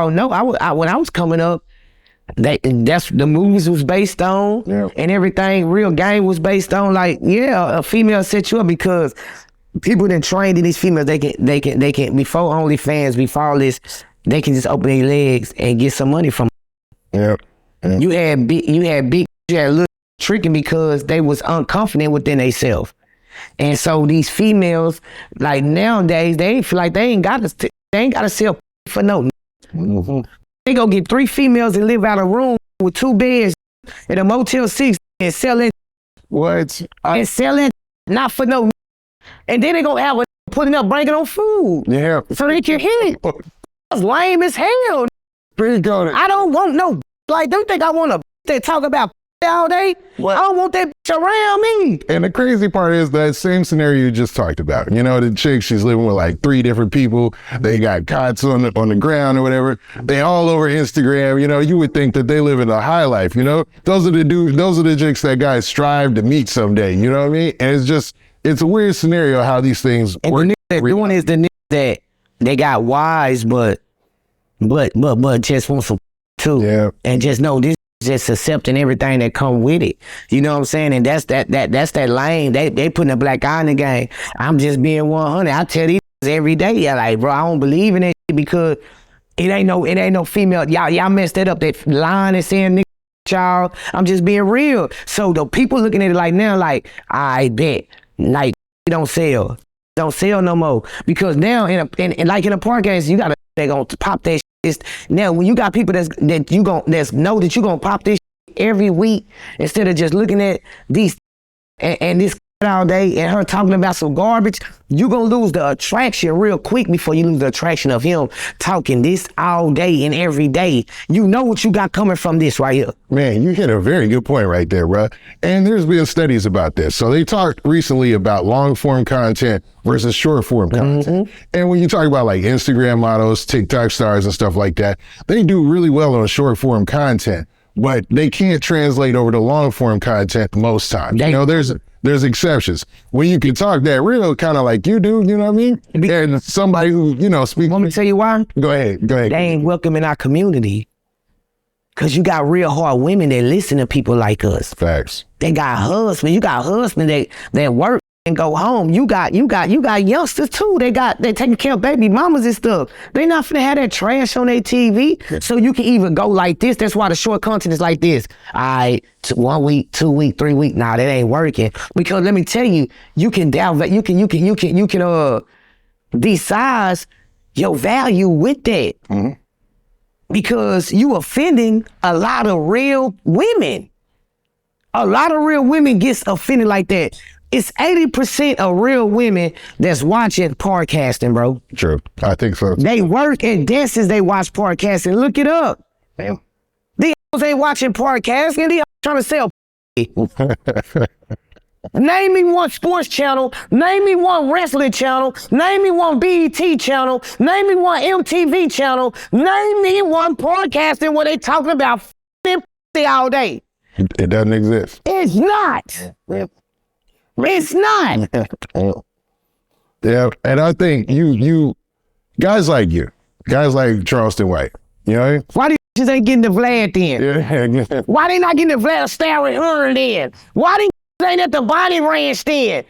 y'all know, when I was coming up, that's the movies was based on, and everything. Real game was based on, like, a female set you up because people done trained in these females. They can before OnlyFans, before all this, they can just open their legs and get some money from. You had little tricking because they was unconfident within themselves, and so these females, like nowadays, they ain't feel like they ain't gotta sell for no. They go get 3 females and live out a room with 2 beds at a Motel 6 and sell it. What? And sell it not for no. And then they gonna have a putting up bringing on food. Yeah. So they can hit. That's lame as hell. Pretty good. I don't want no, like, don't think I want to they talk about all day. What? I don't want that bitch around me. And the crazy part is that same scenario you just talked about. You know, the chick, she's living with like 3 different people. They got cots on the ground or whatever. They all over Instagram. You know, you would think that they live in a high life. You know, those are the chicks that guys strive to meet someday. You know what I mean? And it's a weird scenario how these things and work. The niggas that doing is the niggas that they got wise, but just want some too. Yeah. And just know this. Just accepting everything that come with it. You know what I'm saying? And that's that lane. They putting a black eye in the game. I'm just being 100. I tell these every day, like, bro, I don't believe in that shit because it ain't no female. Y'all messed that up. That line is saying nigga, child. I'm just being real. So the people looking at it like now, like, I bet, like, don't sell no more because now in a park games, you gotta they gonna pop that. Now, when you got people know that you gonna pop this every week instead of just looking at these and this all day and her talking about some garbage, you gonna lose the attraction real quick before you lose the attraction of him talking this all day and every day. You know what you got coming from this right here. Man, you hit a very good point right there, bro. And there's been studies about this. So they talked recently about long form content versus short form content. And when you talk about like Instagram models, TikTok stars and stuff like that, they do really well on short form content, but they can't translate over to long form content most times. You know, there's exceptions. When you can talk that real, kind of like you do, you know what I mean? And somebody who, you know, speaks. Want me to tell you why? Go ahead. They ain't welcome in our community. Cause you got real hard women that listen to people like us. Facts. They got husbands. You got husbands that work and go home. You got youngsters too. They taking care of baby mamas and stuff. They not finna have that trash on their TV. So you can even go like this. That's why the short content is like this. 1 week, 2 week, 3 week. Nah, that ain't working. Because let me tell you, you can decide your value with that. Because you offending a lot of real women. A lot of real women gets offended like that. It's 80% of real women that's watching podcasting, bro. True. I think so. They work and dances, they watch podcasting. Look it up. Damn. These ain't watching podcasting, these trying to sell. Name me one sports channel, name me one wrestling channel, name me one BET channel, name me one MTV channel, name me one podcasting where they talking about all day. It doesn't exist. It's not. It's not. Yeah, and I think you guys like Charleston White, you know? Why these just ain't getting the Vlad then? Yeah. Why they not getting the Vlad Starry Hearn then? Why these ain't at the Bonnie Ranch then?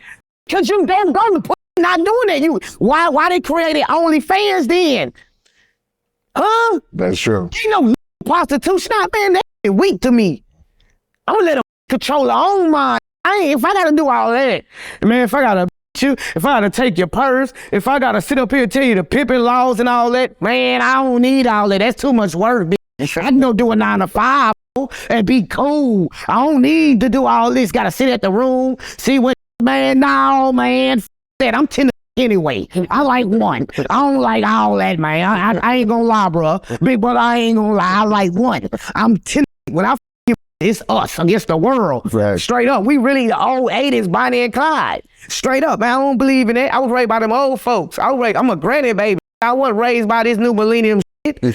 Cause you damn gonna put not doing that. Why they created OnlyFans then? Huh? That's true. You know prostitution, man, that weak to me. I'm gonna let them control their own mind. If I gotta do all that, man, if I gotta you, if I gotta take your purse, if I gotta sit up here and tell you the pimping laws and all that, man, I don't need all that. That's too much work, bitch. I can go do a 9 to 5 and be cool. I don't need to do all this. Gotta sit at the room, see what, man, no, man, that. I'm 10 anyway. I like one. I don't like all that, man. I ain't gonna lie, bro. Big brother, I ain't gonna lie. I like one. I'm 10 when I it's us against the world. Right. Straight up. We really the old 80s Bonnie and Clyde. Straight up, man. I don't believe in that. I was raised by them old folks. I'm a granny baby. I wasn't raised by this new millennium shit.